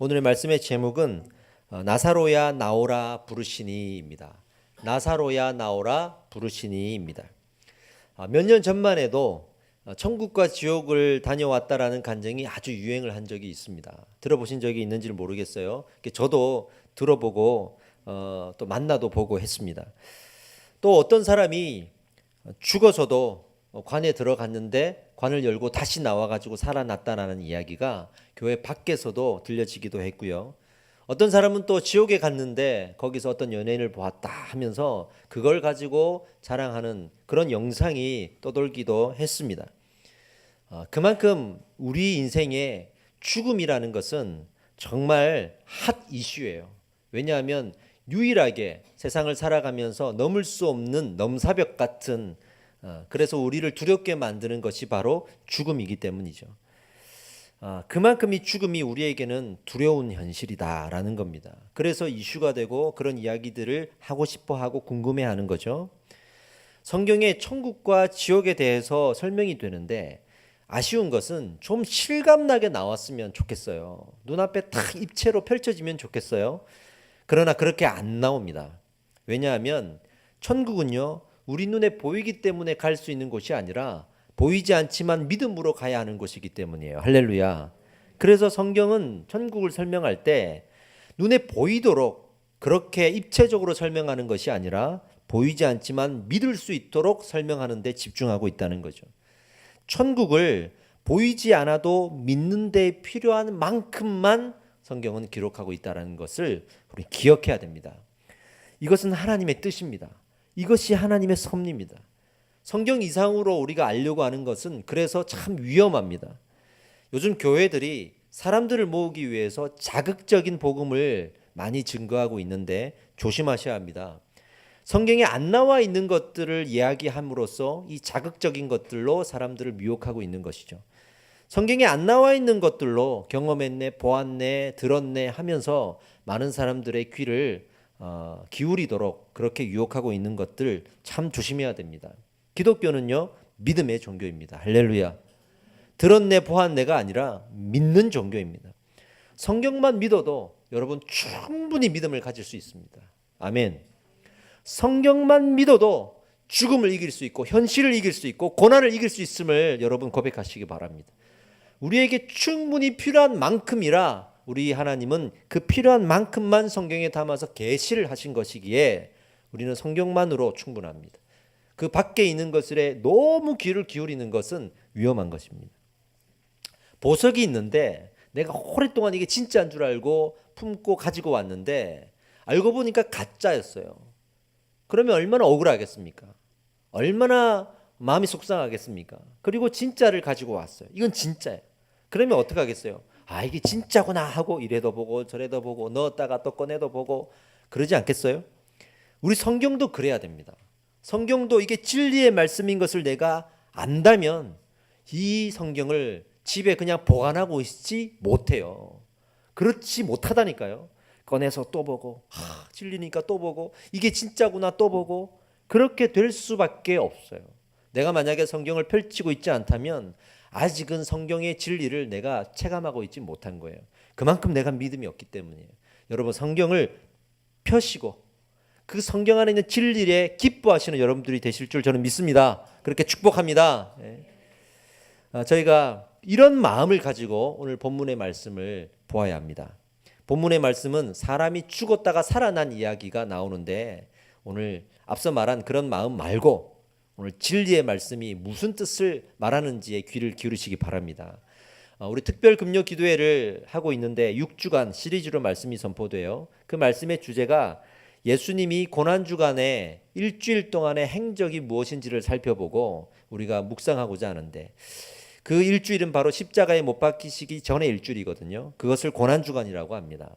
오늘의 말씀의 제목은 나사로야 나오라 부르시니입니다. 나사로야 나오라 부르시니입니다. 몇 년 전만 해도 천국과 지옥을 다녀왔다라는 간증이 아주 유행을 한 적이 있습니다. 들어보신 적이 있는지는 모르겠어요. 저도 들어보고 또 만나도 보고 했습니다. 또 어떤 사람이 죽어서도 관에 들어갔는데 관을 열고 다시 나와가지고 살아났다라는 이야기가 교회 밖에서도 들려지기도 했고요. 어떤 사람은 또 지옥에 갔는데 거기서 어떤 연예인을 보았다 하면서 그걸 가지고 자랑하는 그런 영상이 떠돌기도 했습니다. 그만큼 우리 인생에 죽음이라는 것은 정말 핫 이슈예요. 왜냐하면 유일하게 세상을 살아가면서 넘을 수 없는 넘사벽 같은 그래서 우리를 두렵게 만드는 것이 바로 죽음이기 때문이죠. 그만큼 이 죽음이 우리에게는 두려운 현실이다라는 겁니다. 그래서 이슈가 되고 그런 이야기들을 하고 싶어하고 궁금해하는 거죠. 성경에 천국과 지옥에 대해서 설명이 되는데 아쉬운 것은 좀 실감나게 나왔으면 좋겠어요. 눈앞에 딱 입체로 펼쳐지면 좋겠어요. 그러나 그렇게 안 나옵니다. 왜냐하면 천국은요, 우리 눈에 보이기 때문에 갈 수 있는 곳이 아니라 보이지 않지만 믿음으로 가야 하는 곳이기 때문이에요. 할렐루야. 그래서 성경은 천국을 설명할 때 눈에 보이도록 그렇게 입체적으로 설명하는 것이 아니라 보이지 않지만 믿을 수 있도록 설명하는 데 집중하고 있다는 거죠. 천국을 보이지 않아도 믿는 데 필요한 만큼만 성경은 기록하고 있다는 것을 우리 기억해야 됩니다. 이것은 하나님의 뜻입니다. 이것이 하나님의 섭리입니다. 성경 이상으로 우리가 알려고 하는 것은 그래서 참 위험합니다. 요즘 교회들이 사람들을 모으기 위해서 자극적인 복음을 많이 증거하고 있는데 조심하셔야 합니다. 성경에 안 나와 있는 것들을 이야기함으로써 이 자극적인 것들로 사람들을 미혹하고 있는 것이죠. 성경에 안 나와 있는 것들로 경험했네, 보았네, 들었네 하면서 많은 사람들의 귀를 기울이도록 그렇게 유혹하고 있는 것들 참 조심해야 됩니다. 기독교는요, 믿음의 종교입니다. 할렐루야. 들었네, 보았네가 아니라 믿는 종교입니다. 성경만 믿어도 여러분 충분히 믿음을 가질 수 있습니다. 아멘. 성경만 믿어도 죽음을 이길 수 있고 현실을 이길 수 있고 고난을 이길 수 있음을 여러분 고백하시기 바랍니다. 우리에게 충분히 필요한 만큼이라 우리 하나님은 그 필요한 만큼만 성경에 담아서 계시를 하신 것이기에 우리는 성경만으로 충분합니다. 그 밖에 있는 것에 너무 귀를 기울이는 것은 위험한 것입니다. 보석이 있는데 내가 오랫동안 이게 진짜인 줄 알고 품고 가지고 왔는데 알고 보니까 가짜였어요. 그러면 얼마나 억울하겠습니까? 얼마나 마음이 속상하겠습니까? 그리고 진짜를 가지고 왔어요. 이건 진짜예요. 그러면 어떻게 하겠어요? 이게 진짜구나 하고 이래도 보고 저래도 보고 넣었다가 또 꺼내도 보고 그러지 않겠어요? 우리 성경도 그래야 됩니다. 성경도 이게 진리의 말씀인 것을 내가 안다면 이 성경을 집에 그냥 보관하고 있지 못해요. 그렇지 못하다니까요. 꺼내서 또 보고 진리니까 또 보고 이게 진짜구나 또 보고 그렇게 될 수밖에 없어요. 내가 만약에 성경을 펼치고 있지 않다면 아직은 성경의 진리를 내가 체감하고 있지 못한 거예요. 그만큼 내가 믿음이 없기 때문이에요. 여러분 성경을 펴시고 그 성경 안에 있는 진리에 기뻐하시는 여러분들이 되실 줄 저는 믿습니다. 그렇게 축복합니다. 저희가 이런 마음을 가지고 오늘 본문의 말씀을 보아야 합니다. 본문의 말씀은 사람이 죽었다가 살아난 이야기가 나오는데 오늘 앞서 말한 그런 마음 말고 오늘 진리의 말씀이 무슨 뜻을 말하는지에 귀를 기울이시기 바랍니다. 우리 특별 금요 기도회를 하고 있는데 6주간 시리즈로 말씀이 선포돼요. 그 말씀의 주제가 예수님이 고난주간에 일주일 동안의 행적이 무엇인지를 살펴보고 우리가 묵상하고자 하는데 그 일주일은 바로 십자가에 못 박히시기 전의 일주일이거든요. 그것을 고난주간이라고 합니다.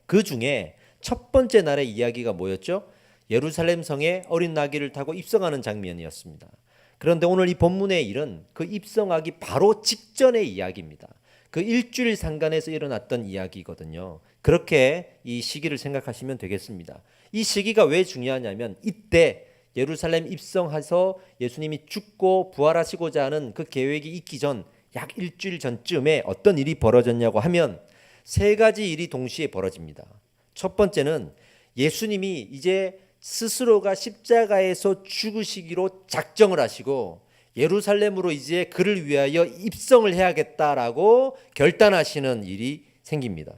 그 중에 첫 번째 날의 이야기가 뭐였죠? 예루살렘 성에 어린 나귀를 타고 입성하는 장면이었습니다. 그런데 오늘 이 본문의 일은 그 입성하기 바로 직전의 이야기입니다. 그 일주일 상간에서 일어났던 이야기거든요. 그렇게 이 시기를 생각하시면 되겠습니다. 이 시기가 왜 중요하냐면 이때 예루살렘 입성해서 예수님이 죽고 부활하시고자 하는 그 계획이 있기 전 약 일주일 전쯤에 어떤 일이 벌어졌냐고 하면 세 가지 일이 동시에 벌어집니다. 첫 번째는 예수님이 이제 스스로가 십자가에서 죽으시기로 작정을 하시고 예루살렘으로 이제 그를 위하여 입성을 해야겠다라고 결단하시는 일이 생깁니다.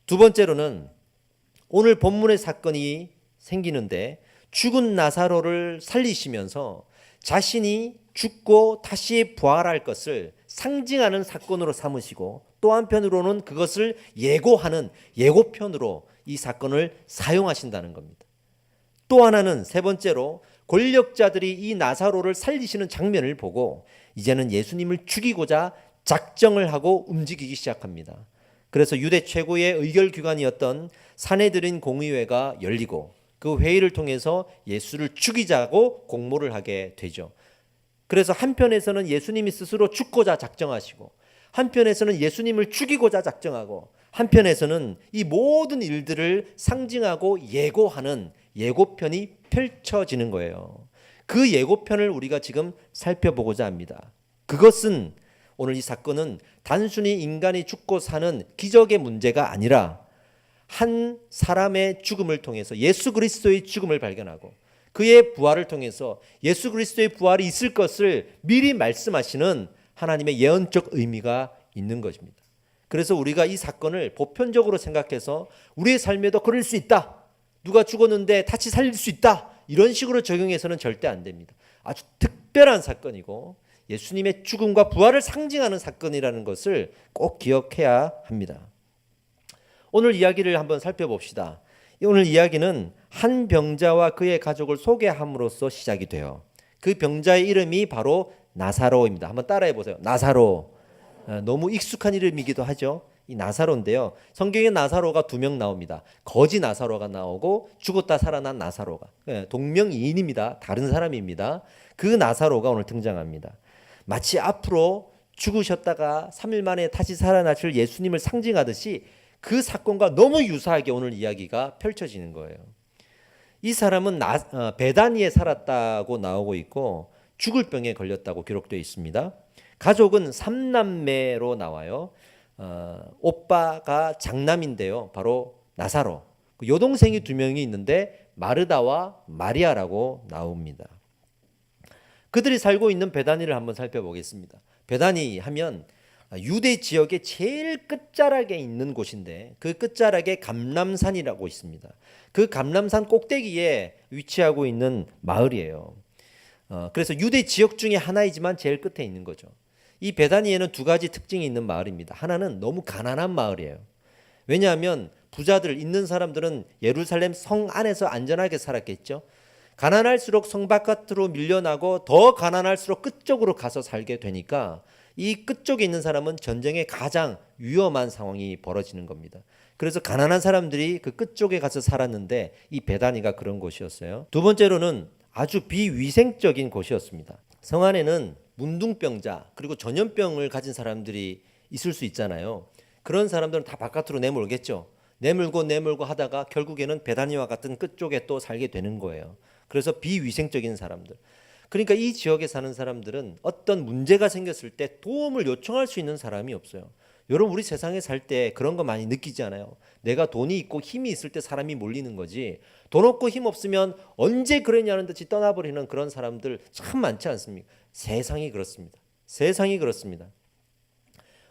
두 번째로는 오늘 본문의 사건이 생기는데 죽은 나사로를 살리시면서 자신이 죽고 다시 부활할 것을 상징하는 사건으로 삼으시고 또 한편으로는 그것을 예고하는 예고편으로 이 사건을 사용하신다는 겁니다. 또 하나는 세 번째로 권력자들이 이 나사로를 살리시는 장면을 보고 이제는 예수님을 죽이고자 작정을 하고 움직이기 시작합니다. 그래서 유대 최고의 의결기관이었던 산헤드린 공의회가 열리고 그 회의를 통해서 예수를 죽이자고 공모를 하게 되죠. 그래서 한편에서는 예수님이 스스로 죽고자 작정하시고 한편에서는 예수님을 죽이고자 작정하고 한편에서는 이 모든 일들을 상징하고 예고하는 예고편이 펼쳐지는 거예요. 그 예고편을 우리가 지금 살펴보고자 합니다. 그것은 오늘 이 사건은 단순히 인간이 죽고 사는 기적의 문제가 아니라 한 사람의 죽음을 통해서 예수 그리스도의 죽음을 발견하고 그의 부활을 통해서 예수 그리스도의 부활이 있을 것을 미리 말씀하시는 하나님의 예언적 의미가 있는 것입니다. 그래서 우리가 이 사건을 보편적으로 생각해서 우리의 삶에도 그럴 수 있다. 누가 죽었는데 다시 살릴 수 있다. 이런 식으로 적용해서는 절대 안 됩니다. 아주 특별한 사건이고 예수님의 죽음과 부활을 상징하는 사건이라는 것을 꼭 기억해야 합니다. 오늘 이야기를 한번 살펴봅시다. 오늘 이야기는 한 병자와 그의 가족을 소개함으로써 시작이 돼요. 그 병자의 이름이 바로 나사로입니다. 한번 따라해 보세요. 나사로. 너무 익숙한 이름이기도 하죠. 이 나사로인데요. 성경에 나사로가 2명 나옵니다. 거지 나사로가 나오고 죽었다 살아난 나사로가. 동명이인입니다. 다른 사람입니다. 그 나사로가 오늘 등장합니다. 마치 앞으로 죽으셨다가 3일 만에 다시 살아나실 예수님을 상징하듯이 그 사건과 너무 유사하게 오늘 이야기가 펼쳐지는 거예요. 이 사람은 베다니에 살았다고 나오고 있고 죽을 병에 걸렸다고 기록되어 있습니다. 가족은 3남매로 나와요. 오빠가 장남인데요. 바로 나사로. 여동생이 2명이 있는데 마르다와 마리아라고 나옵니다. 그들이 살고 있는 베다니를 한번 살펴보겠습니다. 베다니 하면 유대 지역의 제일 끝자락에 있는 곳인데 그 끝자락에 감람산이라고 있습니다. 그 감람산 꼭대기에 위치하고 있는 마을이에요. 그래서 유대 지역 중에 하나이지만 제일 끝에 있는 거죠. 이 베다니에는 2가지 특징이 있는 마을입니다. 하나는 너무 가난한 마을이에요. 왜냐하면 부자들 있는 사람들은 예루살렘 성 안에서 안전하게 살았겠죠. 가난할수록 성 바깥으로 밀려나고 더 가난할수록 끝쪽으로 가서 살게 되니까 이 끝쪽에 있는 사람은 전쟁의 가장 위험한 상황이 벌어지는 겁니다. 그래서 가난한 사람들이 그 끝쪽에 가서 살았는데 이 베다니가 그런 곳이었어요. 두 번째로는 아주 비위생적인 곳이었습니다. 성 안에는 문둥병자 그리고 전염병을 가진 사람들이 있을 수 있잖아요. 그런 사람들은 다 바깥으로 내몰겠죠. 내몰고 하다가 결국에는 베다니와 같은 끝쪽에 또 살게 되는 거예요. 그래서 비위생적인 사람들. 그러니까 이 지역에 사는 사람들은 어떤 문제가 생겼을 때 도움을 요청할 수 있는 사람이 없어요. 여러분 우리 세상에 살 때 그런 거 많이 느끼지 않아요? 내가 돈이 있고 힘이 있을 때 사람이 몰리는 거지 돈 없고 힘 없으면 언제 그랬냐는 듯이 떠나버리는 그런 사람들 참 많지 않습니까? 세상이 그렇습니다. 세상이 그렇습니다.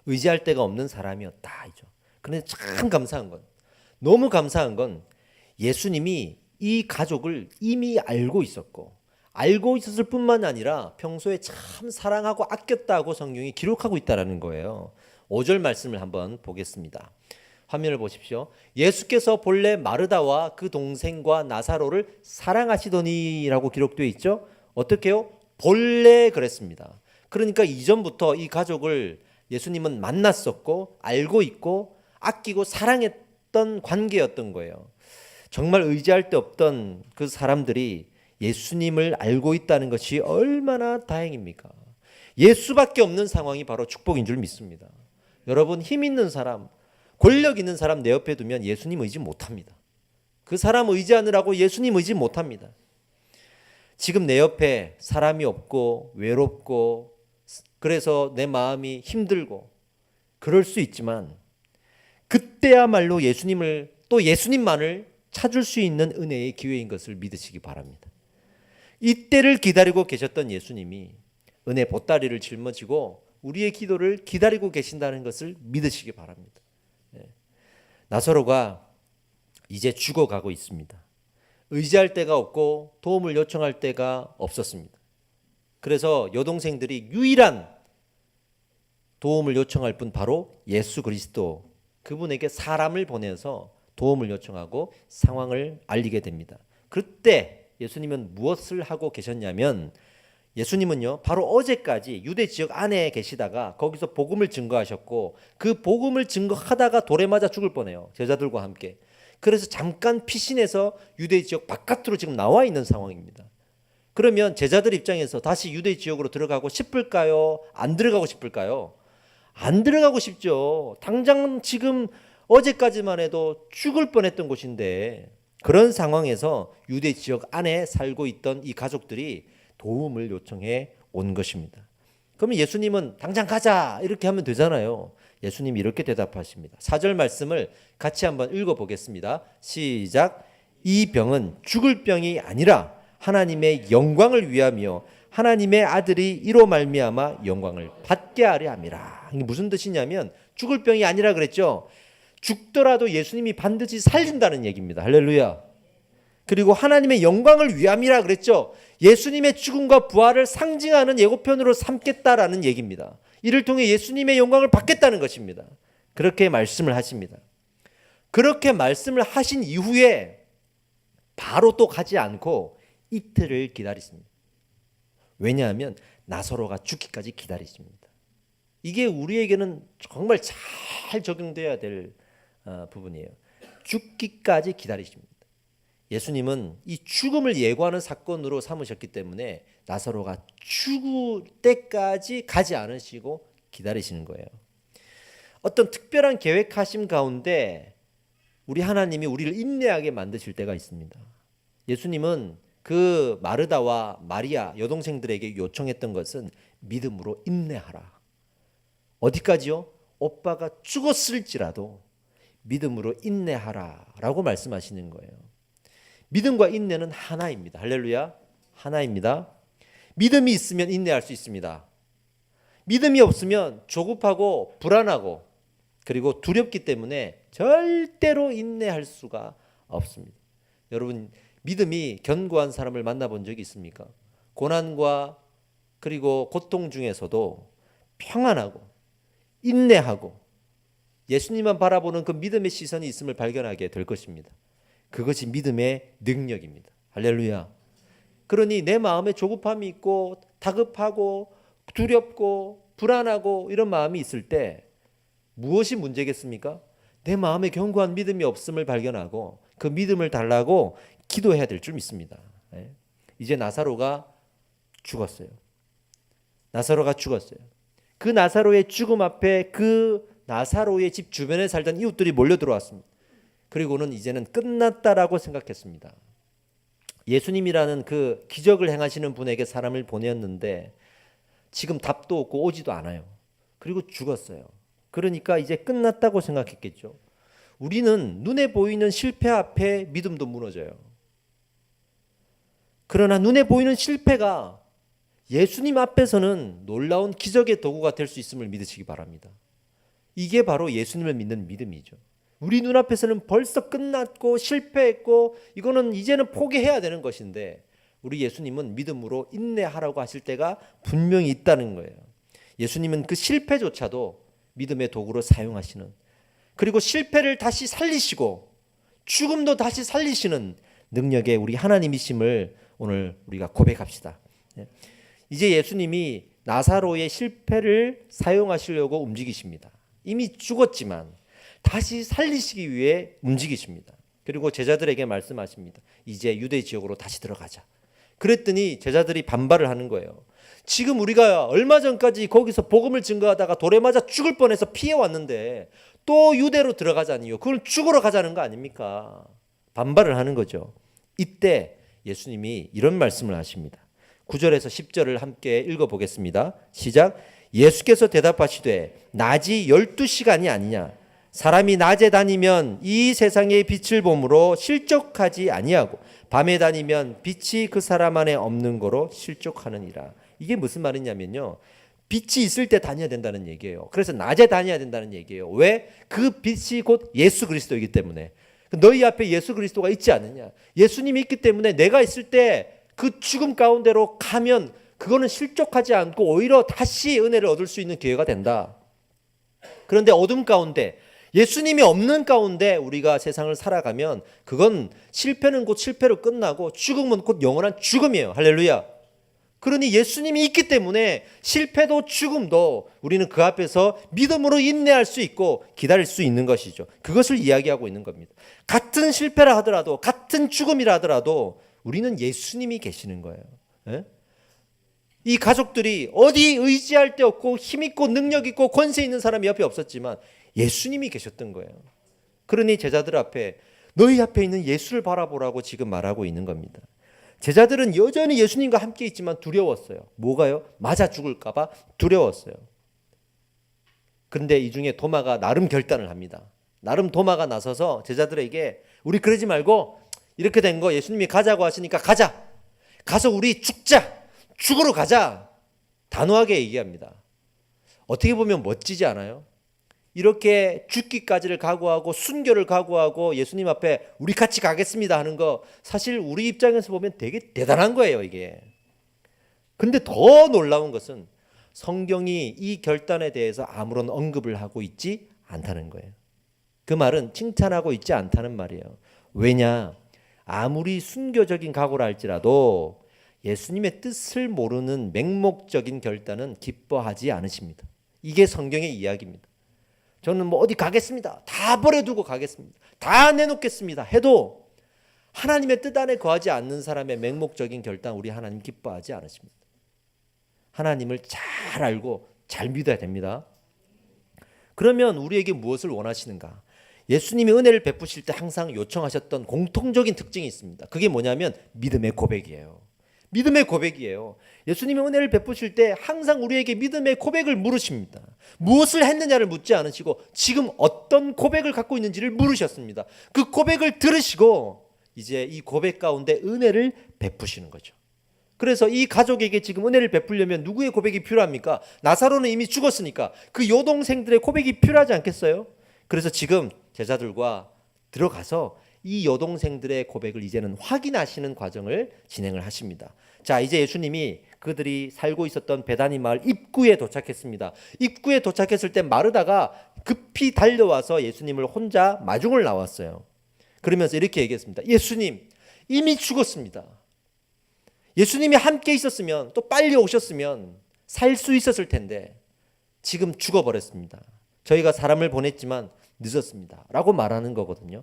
의지할 데가 없는 사람이었다 이죠. 그런데 참 감사한 건 너무 감사한 건 예수님이 이 가족을 이미 알고 있었을 뿐만 아니라 평소에 참 사랑하고 아꼈다고 성경이 기록하고 있다는 거예요. 5절 말씀을 한번 보겠습니다. 화면을 보십시오. 예수께서 본래 마르다와 그 동생과 나사로를 사랑하시더니라고 기록되어 있죠. 어떻게요? 본래 그랬습니다. 그러니까 이전부터 이 가족을 예수님은 만났었고 알고 있고 아끼고 사랑했던 관계였던 거예요. 정말 의지할 데 없던 그 사람들이 예수님을 알고 있다는 것이 얼마나 다행입니까? 예수밖에 없는 상황이 바로 축복인 줄 믿습니다. 여러분 힘 있는 사람, 권력 있는 사람 내 옆에 두면 예수님 의지 못합니다. 그 사람 의지하느라고 예수님 의지 못합니다. 지금 내 옆에 사람이 없고 외롭고 그래서 내 마음이 힘들고 그럴 수 있지만 그때야말로 예수님을 또 예수님만을 찾을 수 있는 은혜의 기회인 것을 믿으시기 바랍니다. 이때를 기다리고 계셨던 예수님이 은혜 보따리를 짊어지고 우리의 기도를 기다리고 계신다는 것을 믿으시기 바랍니다. 나사로가 이제 죽어가고 있습니다. 의지할 데가 없고 도움을 요청할 데가 없었습니다. 그래서 여동생들이 유일한 도움을 요청할 분 바로 예수 그리스도, 그분에게 사람을 보내서 도움을 요청하고 상황을 알리게 됩니다. 그때 예수님은 무엇을 하고 계셨냐면, 예수님은요 바로 어제까지 유대 지역 안에 계시다가 거기서 복음을 증거하셨고, 그 복음을 증거하다가 돌에 맞아 죽을 뻔해요, 제자들과 함께. 그래서 잠깐 피신해서 유대 지역 바깥으로 지금 나와 있는 상황입니다. 그러면 제자들 입장에서 다시 유대 지역으로 들어가고 싶을까요? 안 들어가고 싶을까요? 안 들어가고 싶죠. 당장 지금 어제까지만 해도 죽을 뻔했던 곳인데, 그런 상황에서 유대 지역 안에 살고 있던 이 가족들이 도움을 요청해 온 것입니다. 그러면 예수님은 당장 가자 이렇게 하면 되잖아요. 예수님이 이렇게 대답하십니다. 4절 말씀을 같이 한번 읽어보겠습니다. 시작. 이 병은 죽을 병이 아니라 하나님의 영광을 위하며 하나님의 아들이 이로 말미암아 영광을 받게 하려 함이라. 이게 무슨 뜻이냐면, 죽을 병이 아니라 그랬죠. 죽더라도 예수님이 반드시 살린다는 얘기입니다. 할렐루야. 그리고 하나님의 영광을 위함이라 그랬죠. 예수님의 죽음과 부활을 상징하는 예고편으로 삼겠다라는 얘기입니다. 이를 통해 예수님의 영광을 받겠다는 것입니다. 그렇게 말씀을 하십니다. 그렇게 말씀을 하신 이후에 바로 또 가지 않고 이틀을 기다리십니다. 왜냐하면 나사로가 죽기까지 기다리십니다. 이게 우리에게는 정말 잘 적용돼야 될 부분이에요. 죽기까지 기다리십니다. 예수님은 이 죽음을 예고하는 사건으로 삼으셨기 때문에 나사로가 죽을 때까지 가지 않으시고 기다리시는 거예요. 어떤 특별한 계획하심 가운데 우리 하나님이 우리를 인내하게 만드실 때가 있습니다. 예수님은 그 마르다와 마리아 여동생들에게 요청했던 것은 믿음으로 인내하라. 어디까지요? 오빠가 죽었을지라도 믿음으로 인내하라 라고 말씀하시는 거예요. 믿음과 인내는 하나입니다. 할렐루야. 하나입니다. 믿음이 있으면 인내할 수 있습니다. 믿음이 없으면 조급하고 불안하고 그리고 두렵기 때문에 절대로 인내할 수가 없습니다. 여러분, 믿음이 견고한 사람을 만나본 적이 있습니까? 고난과 그리고 고통 중에서도 평안하고 인내하고 예수님만 바라보는 그 믿음의 시선이 있음을 발견하게 될 것입니다. 그것이 믿음의 능력입니다. 할렐루야. 그러니 내 마음에 조급함이 있고 다급하고 두렵고 불안하고 이런 마음이 있을 때 무엇이 문제겠습니까? 내 마음에 견고한 믿음이 없음을 발견하고 그 믿음을 달라고 기도해야 될 줄 믿습니다. 이제 나사로가 죽었어요. 나사로가 죽었어요. 그 나사로의 죽음 앞에 그 나사로의 집 주변에 살던 이웃들이 몰려 들어왔습니다. 그리고는 이제는 끝났다라고 생각했습니다. 예수님이라는 그 기적을 행하시는 분에게 사람을 보냈는데 지금 답도 없고 오지도 않아요. 그리고 죽었어요. 그러니까 이제 끝났다고 생각했겠죠. 우리는 눈에 보이는 실패 앞에 믿음도 무너져요. 그러나 눈에 보이는 실패가 예수님 앞에서는 놀라운 기적의 도구가 될 수 있음을 믿으시기 바랍니다. 이게 바로 예수님을 믿는 믿음이죠. 우리 눈앞에서는 벌써 끝났고 실패했고 이거는 이제는 포기해야 되는 것인데 우리 예수님은 믿음으로 인내하라고 하실 때가 분명히 있다는 거예요. 예수님은 그 실패조차도 믿음의 도구로 사용하시는, 그리고 실패를 다시 살리시고 죽음도 다시 살리시는 능력의 우리 하나님이심을 오늘 우리가 고백합시다. 이제 예수님이 나사로의 실패를 사용하시려고 움직이십니다. 이미 죽었지만 다시 살리시기 위해 움직이십니다. 그리고 제자들에게 말씀하십니다. 이제 유대 지역으로 다시 들어가자. 그랬더니 제자들이 반발을 하는 거예요. 지금 우리가 얼마 전까지 거기서 복음을 증거하다가 돌에 맞아 죽을 뻔해서 피해 왔는데 또 유대로 들어가자니요. 그걸 죽으러 가자는 거 아닙니까? 반발을 하는 거죠. 이때 예수님이 이런 말씀을 하십니다. 9절에서 10절을 함께 읽어보겠습니다. 시작. 예수께서 대답하시되 낮이 12시간이 아니냐. 사람이 낮에 다니면 이 세상의 빛을 보므로 실족하지 아니하고 밤에 다니면 빛이 그 사람 안에 없는 거로 실족하느니라. 이게 무슨 말이냐면요, 빛이 있을 때 다녀야 된다는 얘기예요. 그래서 낮에 다녀야 된다는 얘기예요. 왜? 그 빛이 곧 예수 그리스도이기 때문에. 너희 앞에 예수 그리스도가 있지 않느냐, 예수님이 있기 때문에 내가 있을 때 그 죽음 가운데로 가면 그거는 실족하지 않고 오히려 다시 은혜를 얻을 수 있는 기회가 된다. 그런데 어둠 가운데, 예수님이 없는 가운데 우리가 세상을 살아가면 그건 실패는 곧 실패로 끝나고 죽음은 곧 영원한 죽음이에요. 할렐루야. 그러니 예수님이 있기 때문에 실패도 죽음도 우리는 그 앞에서 믿음으로 인내할 수 있고 기다릴 수 있는 것이죠. 그것을 이야기하고 있는 겁니다. 같은 실패라 하더라도, 같은 죽음이라 하더라도 우리는 예수님이 계시는 거예요. 예? 이 가족들이 어디 의지할 데 없고 힘있고 능력있고 권세 있는 사람이 옆에 없었지만 예수님이 계셨던 거예요. 그러니 제자들 앞에, 너희 앞에 있는 예수를 바라보라고 지금 말하고 있는 겁니다. 제자들은 여전히 예수님과 함께 있지만 두려웠어요. 뭐가요? 맞아 죽을까 봐 두려웠어요. 그런데 이 중에 도마가 나름 결단을 합니다. 나름 도마가 나서서 제자들에게, 우리 그러지 말고 이렇게 된 거 예수님이 가자고 하시니까 가자, 가서 우리 죽자, 죽으러 가자, 단호하게 얘기합니다. 어떻게 보면 멋지지 않아요? 이렇게 죽기까지를 각오하고 순교를 각오하고 예수님 앞에 우리 같이 가겠습니다 하는 거, 사실 우리 입장에서 보면 되게 대단한 거예요, 이게. 근데 더 놀라운 것은 성경이 이 결단에 대해서 아무런 언급을 하고 있지 않다는 거예요. 그 말은 칭찬하고 있지 않다는 말이에요. 왜냐? 아무리 순교적인 각오라 할지라도 예수님의 뜻을 모르는 맹목적인 결단은 기뻐하지 않으십니다. 이게 성경의 이야기입니다. 저는 뭐 어디 가겠습니다, 다 버려두고 가겠습니다, 다 내놓겠습니다 해도 하나님의 뜻 안에 거하지 않는 사람의 맹목적인 결단, 우리 하나님 기뻐하지 않으십니다. 하나님을 잘 알고 잘 믿어야 됩니다. 그러면 우리에게 무엇을 원하시는가? 예수님이 은혜를 베푸실 때 항상 요청하셨던 공통적인 특징이 있습니다. 그게 뭐냐면 믿음의 고백이에요. 믿음의 고백이에요. 예수님이 은혜를 베푸실 때 항상 우리에게 믿음의 고백을 물으십니다. 무엇을 했느냐를 묻지 않으시고 지금 어떤 고백을 갖고 있는지를 물으셨습니다. 그 고백을 들으시고 이제 이 고백 가운데 은혜를 베푸시는 거죠. 그래서 이 가족에게 지금 은혜를 베풀려면 누구의 고백이 필요합니까? 나사로는 이미 죽었으니까 그 여동생들의 고백이 필요하지 않겠어요? 그래서 지금 제자들과 들어가서 이 여동생들의 고백을 이제는 확인하시는 과정을 진행을 하십니다. 자, 이제 예수님이 그들이 살고 있었던 베다니 마을 입구에 도착했습니다. 입구에 도착했을 때 마르다가 급히 달려와서 예수님을 혼자 마중을 나왔어요. 그러면서 이렇게 얘기했습니다. 예수님, 이미 죽었습니다. 예수님이 함께 있었으면, 또 빨리 오셨으면 살 수 있었을 텐데 지금 죽어버렸습니다. 저희가 사람을 보냈지만 늦었습니다 라고 말하는 거거든요.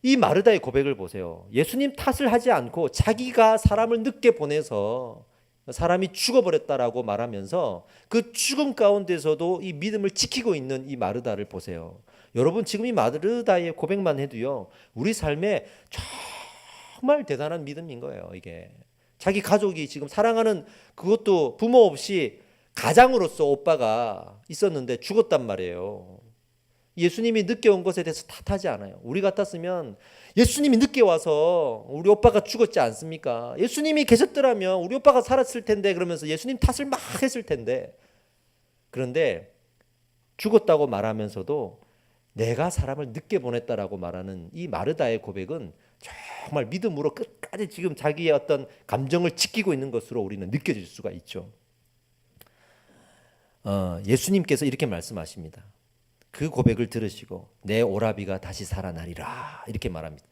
이 마르다의 고백을 보세요. 예수님 탓을 하지 않고 자기가 사람을 늦게 보내서 사람이 죽어버렸다라고 말하면서 그 죽음 가운데서도 이 믿음을 지키고 있는 이 마르다를 보세요. 여러분, 지금 이 마르다의 고백만 해도요, 우리 삶에 정말 대단한 믿음인 거예요. 이게 자기 가족이 지금 사랑하는, 그것도 부모 없이 가장으로서 오빠가 있었는데 죽었단 말이에요. 예수님이 늦게 온 것에 대해서 탓하지 않아요. 우리 같았으면 예수님이 늦게 와서 우리 오빠가 죽었지 않습니까? 예수님이 계셨더라면 우리 오빠가 살았을 텐데, 그러면서 예수님 탓을 막 했을 텐데. 그런데 죽었다고 말하면서도 내가 사람을 늦게 보냈다라고 말하는 이 마르다의 고백은 정말 믿음으로 끝까지 지금 자기의 어떤 감정을 지키고 있는 것으로 우리는 느껴질 수가 있죠. 예수님께서 이렇게 말씀하십니다. 그 고백을 들으시고 내 오라비가 다시 살아나리라 이렇게 말합니다.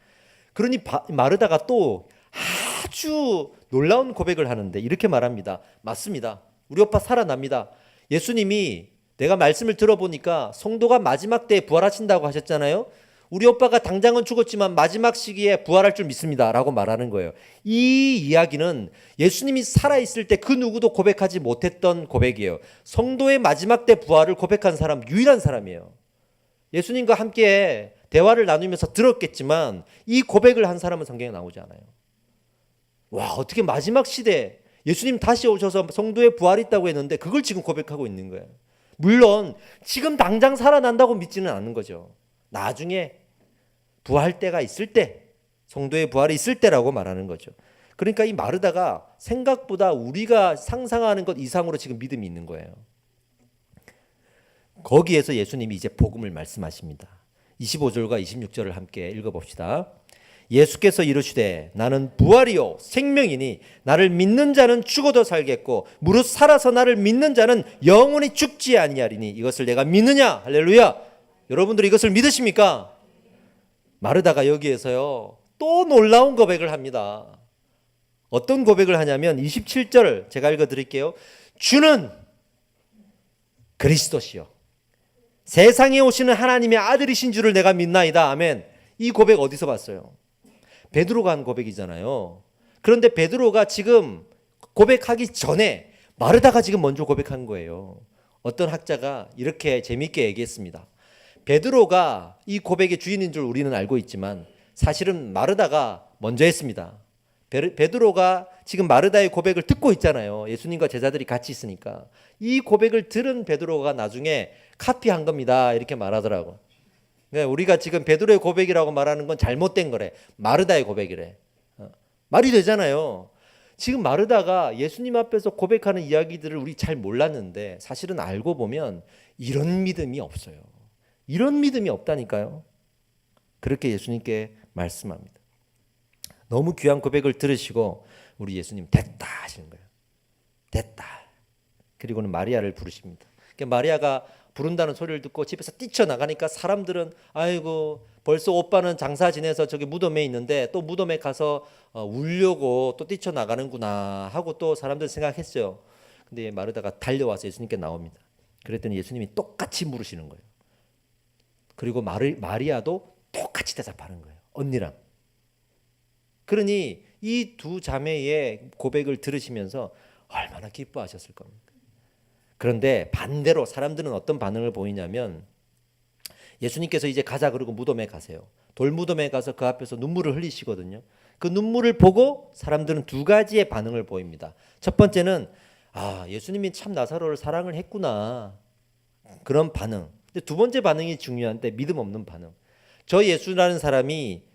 그러니 마르다가 또 아주 놀라운 고백을 하는데 이렇게 말합니다. 맞습니다. 우리 오빠 살아납니다. 예수님이, 내가 말씀을 들어보니까 성도가 마지막 때에 부활하신다고 하셨잖아요. 우리 오빠가 당장은 죽었지만 마지막 시기에 부활할 줄 믿습니다 라고 말하는 거예요. 이 이야기는 예수님이 살아있을 때 그 누구도 고백하지 못했던 고백이에요. 성도의 마지막 때 부활을 고백한 사람, 유일한 사람이에요. 예수님과 함께 대화를 나누면서 들었겠지만 이 고백을 한 사람은 성경에 나오지 않아요. 와, 어떻게 마지막 시대에 예수님 다시 오셔서 성도의 부활이 있다고 했는데 그걸 지금 고백하고 있는 거예요. 물론 지금 당장 살아난다고 믿지는 않는 거죠. 나중에 부활 때가 있을 때, 성도의 부활이 있을 때라고 말하는 거죠. 그러니까 이 마르다가 생각보다 우리가 상상하는 것 이상으로 지금 믿음이 있는 거예요. 거기에서 예수님이 이제 복음을 말씀하십니다. 25절과 26절을 함께 읽어봅시다. 예수께서 이르시되 나는 부활이요 생명이니 나를 믿는 자는 죽어도 살겠고 무릇 살아서 나를 믿는 자는 영원히 죽지 아니하리니 이것을 내가 믿느냐. 할렐루야. 여러분들 이것을 믿으십니까? 마르다가 여기에서요 또 놀라운 고백을 합니다. 어떤 고백을 하냐면 27절 제가 읽어드릴게요. 주는 그리스도시요 세상에 오시는 하나님의 아들이신 줄을 내가 믿나이다. 아멘. 이 고백 어디서 봤어요? 베드로가 한 고백이잖아요. 그런데 베드로가 지금 고백하기 전에 마르다가 지금 먼저 고백한 거예요. 어떤 학자가 이렇게 재미있게 얘기했습니다. 베드로가 이 고백의 주인인 줄 우리는 알고 있지만 사실은 마르다가 먼저 했습니다. 베드로가 지금 마르다의 고백을 듣고 있잖아요. 예수님과 제자들이 같이 있으니까. 이 고백을 들은 베드로가 나중에 카피한 겁니다. 이렇게 말하더라고. 우리가 지금 베드로의 고백이라고 말하는 건 잘못된 거래. 마르다의 고백이래. 말이 되잖아요. 지금 마르다가 예수님 앞에서 고백하는 이야기들을 우리 잘 몰랐는데 사실은 알고 보면 이런 믿음이 없어요. 이런 믿음이 없다니까요. 그렇게 예수님께 말씀합니다. 너무 귀한 고백을 들으시고 우리 예수님 됐다 하시는 거예요. 됐다. 그리고는 마리아를 부르십니다. 마리아가 부른다는 소리를 듣고 집에서 뛰쳐나가니까 사람들은 아이고 벌써 오빠는 장사 지내서 저기 무덤에 있는데 또 무덤에 가서 울려고 또 뛰쳐나가는구나 하고 또 사람들 생각했어요. 근데 마르다가 달려와서 예수님께 나옵니다. 그랬더니 예수님이 똑같이 물으시는 거예요. 그리고 마리아도 똑같이 대답하는 거예요. 언니랑. 그러니 이 두 자매의 고백을 들으시면서 얼마나 기뻐하셨을 겁니까? 그런데 반대로 사람들은 어떤 반응을 보이냐면 예수님께서 이제 가자 그러고 무덤에 가세요. 돌무덤에 가서 그 앞에서 눈물을 흘리시거든요. 그 눈물을 보고 사람들은 두 가지의 반응을 보입니다. 첫 번째는 예수님이 참 나사로를 사랑을 했구나. 그런 반응. 근데 두 번째 반응이 중요한데 믿음 없는 반응. 저 예수라는 사람이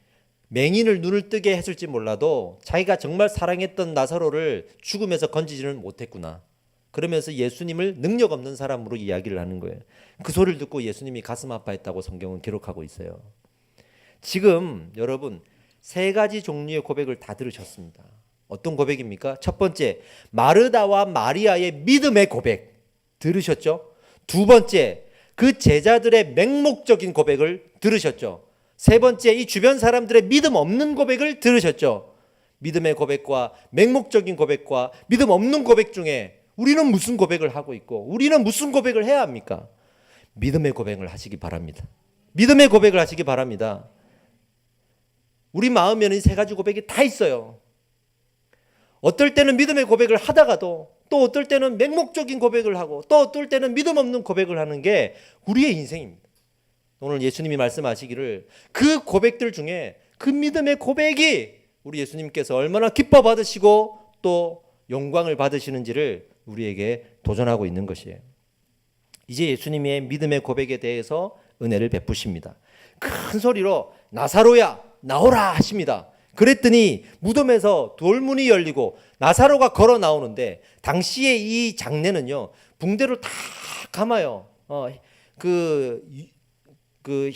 맹인을 눈을 뜨게 했을지 몰라도 자기가 정말 사랑했던 나사로를 죽음에서 건지지는 못했구나. 그러면서 예수님을 능력 없는 사람으로 이야기를 하는 거예요. 그 소리를 듣고 예수님이 가슴 아파했다고 성경은 기록하고 있어요. 지금 여러분 세 가지 종류의 고백을 다 들으셨습니다. 어떤 고백입니까? 첫 번째, 마르다와 마리아의 믿음의 고백 들으셨죠? 두 번째, 그 제자들의 맹목적인 고백을 들으셨죠? 세 번째, 이 주변 사람들의 믿음 없는 고백을 들으셨죠? 믿음의 고백과 맹목적인 고백과 믿음 없는 고백 중에 우리는 무슨 고백을 하고 있고 우리는 무슨 고백을 해야 합니까? 믿음의 고백을 하시기 바랍니다. 믿음의 고백을 하시기 바랍니다. 우리 마음에는 세 가지 고백이 다 있어요. 어떨 때는 믿음의 고백을 하다가도 또 어떨 때는 맹목적인 고백을 하고 또 어떨 때는 믿음 없는 고백을 하는 게 우리의 인생입니다. 오늘 예수님이 말씀하시기를 그 고백들 중에 그 믿음의 고백이 우리 예수님께서 얼마나 기뻐 받으시고 또 영광을 받으시는지를 우리에게 도전하고 있는 것이에요. 이제 예수님의 믿음의 고백에 대해서 은혜를 베푸십니다. 큰 소리로 나사로야 나오라 하십니다. 그랬더니 무덤에서 돌문이 열리고 나사로가 걸어 나오는데 당시에 이 장례는요 붕대를 다 감아요. 그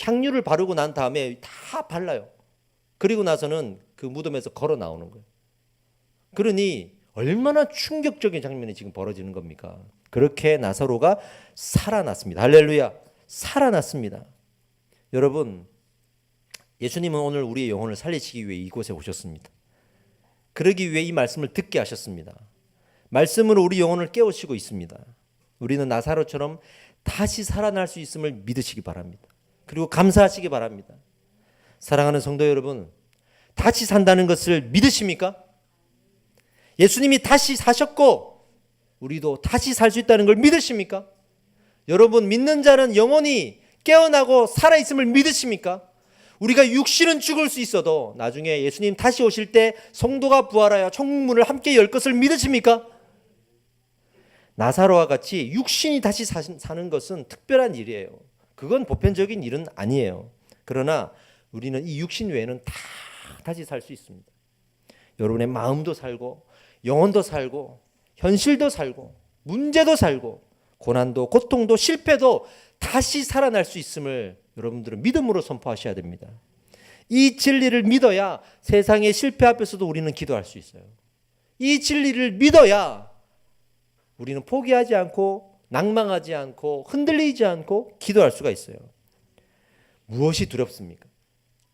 향유를 바르고 난 다음에 다 발라요. 그리고 나서는 그 무덤에서 걸어 나오는 거예요. 그러니 얼마나 충격적인 장면이 지금 벌어지는 겁니까? 그렇게 나사로가 살아났습니다. 할렐루야. 살아났습니다. 여러분, 예수님은 오늘 우리의 영혼을 살리시기 위해 이곳에 오셨습니다. 그러기 위해 이 말씀을 듣게 하셨습니다. 말씀으로 우리 영혼을 깨우시고 있습니다. 우리는 나사로처럼 다시 살아날 수 있음을 믿으시기 바랍니다. 그리고 감사하시기 바랍니다. 사랑하는 성도 여러분, 다시 산다는 것을 믿으십니까? 예수님이 다시 사셨고 우리도 다시 살 수 있다는 걸 믿으십니까? 여러분, 믿는 자는 영원히 깨어나고 살아있음을 믿으십니까? 우리가 육신은 죽을 수 있어도 나중에 예수님 다시 오실 때 성도가 부활하여 천국문을 함께 열 것을 믿으십니까? 나사로와 같이 육신이 다시 사는 것은 특별한 일이에요. 그건 보편적인 일은 아니에요. 그러나 우리는 이 육신 외에는 다 다시 살 수 있습니다. 여러분의 마음도 살고 영혼도 살고 현실도 살고 문제도 살고 고난도 고통도 실패도 다시 살아날 수 있음을 여러분들은 믿음으로 선포하셔야 됩니다. 이 진리를 믿어야 세상의 실패 앞에서도 우리는 기도할 수 있어요. 이 진리를 믿어야 우리는 포기하지 않고 낭망하지 않고 흔들리지 않고 기도할 수가 있어요. 무엇이 두렵습니까?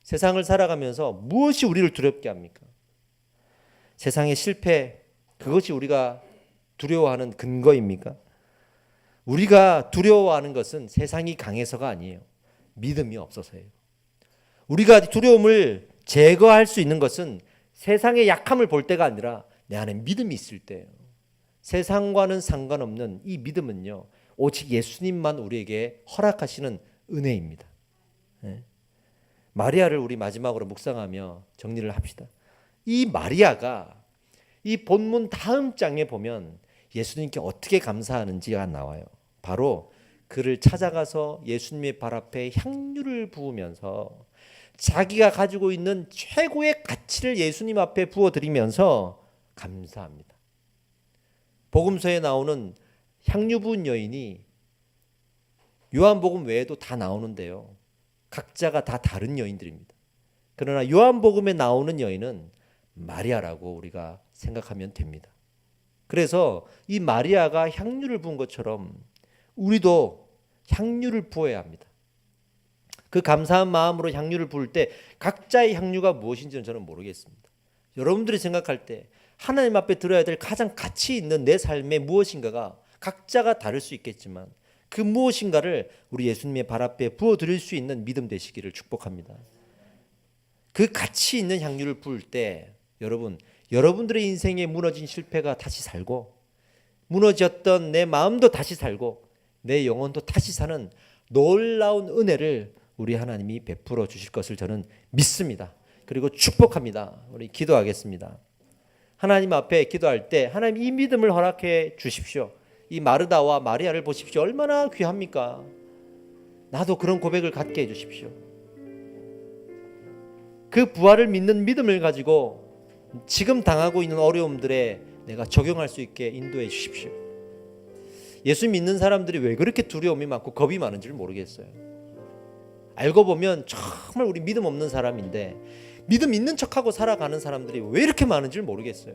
세상을 살아가면서 무엇이 우리를 두렵게 합니까? 세상의 실패, 그것이 우리가 두려워하는 근거입니까? 우리가 두려워하는 것은 세상이 강해서가 아니에요. 믿음이 없어서예요. 우리가 두려움을 제거할 수 있는 것은 세상의 약함을 볼 때가 아니라 내 안에 믿음이 있을 때예요. 세상과는 상관없는 이 믿음은요, 오직 예수님만 우리에게 허락하시는 은혜입니다. 마리아를 우리 마지막으로 묵상하며 정리를 합시다. 이 마리아가 이 본문 다음 장에 보면 예수님께 어떻게 감사하는지가 나와요. 바로 그를 찾아가서 예수님의 발 앞에 향유를 부으면서 자기가 가지고 있는 최고의 가치를 예수님 앞에 부어드리면서 감사합니다. 복음서에 나오는 향유 부은 여인이 요한복음 외에도 다 나오는데요, 각자가 다 다른 여인들입니다. 그러나 요한복음에 나오는 여인은 마리아라고 우리가 생각하면 됩니다. 그래서 이 마리아가 향유를 부은 것처럼 우리도 향유를 부어야 합니다. 그 감사한 마음으로 향유를 부을 때 각자의 향유가 무엇인지는 저는 모르겠습니다. 여러분들이 생각할 때 하나님 앞에 들어야 될 가장 가치 있는 내 삶의 무엇인가가 각자가 다를 수 있겠지만 그 무엇인가를 우리 예수님의 발 앞에 부어드릴 수 있는 믿음 되시기를 축복합니다. 그 가치 있는 향유를 부을 때 여러분들의 인생에 무너진 실패가 다시 살고 무너졌던 내 마음도 다시 살고 내 영혼도 다시 사는 놀라운 은혜를 우리 하나님이 베풀어 주실 것을 저는 믿습니다. 그리고 축복합니다. 우리 기도하겠습니다. 하나님 앞에 기도할 때 하나님 이 믿음을 허락해 주십시오. 이 마르다와 마리아를 보십시오. 얼마나 귀합니까? 나도 그런 고백을 갖게 해 주십시오. 그 부활을 믿는 믿음을 가지고 지금 당하고 있는 어려움들에 내가 적용할 수 있게 인도해 주십시오. 예수 믿는 사람들이 왜 그렇게 두려움이 많고 겁이 많은지를 모르겠어요. 알고 보면 정말 우리 믿음 없는 사람인데 믿음 있는 척하고 살아가는 사람들이 왜 이렇게 많은지를 모르겠어요.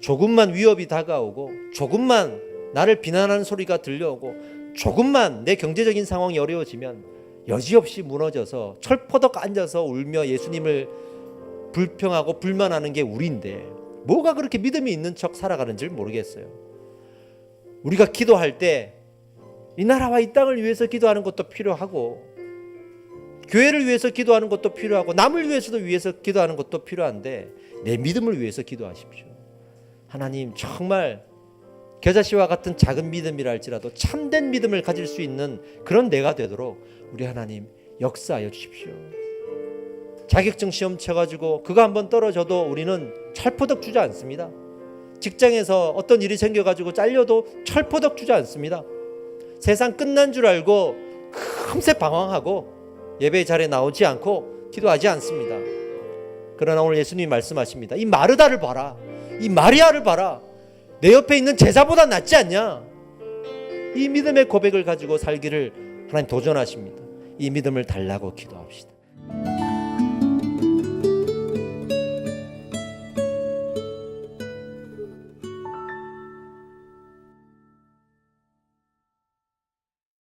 조금만 위협이 다가오고 조금만 나를 비난하는 소리가 들려오고 조금만 내 경제적인 상황이 어려워지면 여지없이 무너져서 철퍼덕 앉아서 울며 예수님을 불평하고 불만하는 게 우리인데 뭐가 그렇게 믿음이 있는 척 살아가는지 모르겠어요. 우리가 기도할 때 이 나라와 이 땅을 위해서 기도하는 것도 필요하고 교회를 위해서 기도하는 것도 필요하고 남을 위해서도 기도하는 것도 필요한데 내 믿음을 위해서 기도하십시오. 하나님 정말 겨자씨와 같은 작은 믿음이라 할지라도 참된 믿음을 가질 수 있는 그런 내가 되도록 우리 하나님 역사하여 주십시오. 자격증 시험 쳐가지고 그거 한번 떨어져도 우리는 철포덕 주지 않습니다. 직장에서 어떤 일이 생겨가지고 잘려도 철포덕 주지 않습니다. 세상 끝난 줄 알고 금세 방황하고 예배 자리에 나오지 않고 기도하지 않습니다. 그러나 오늘 예수님이 말씀하십니다. 이 마르다를 봐라. 이 마리아를 봐라. 내 옆에 있는 제자보다 낫지 않냐? 이 믿음의 고백을 가지고 살기를 하나님 도전하십니다. 이 믿음을 달라고 기도합시다.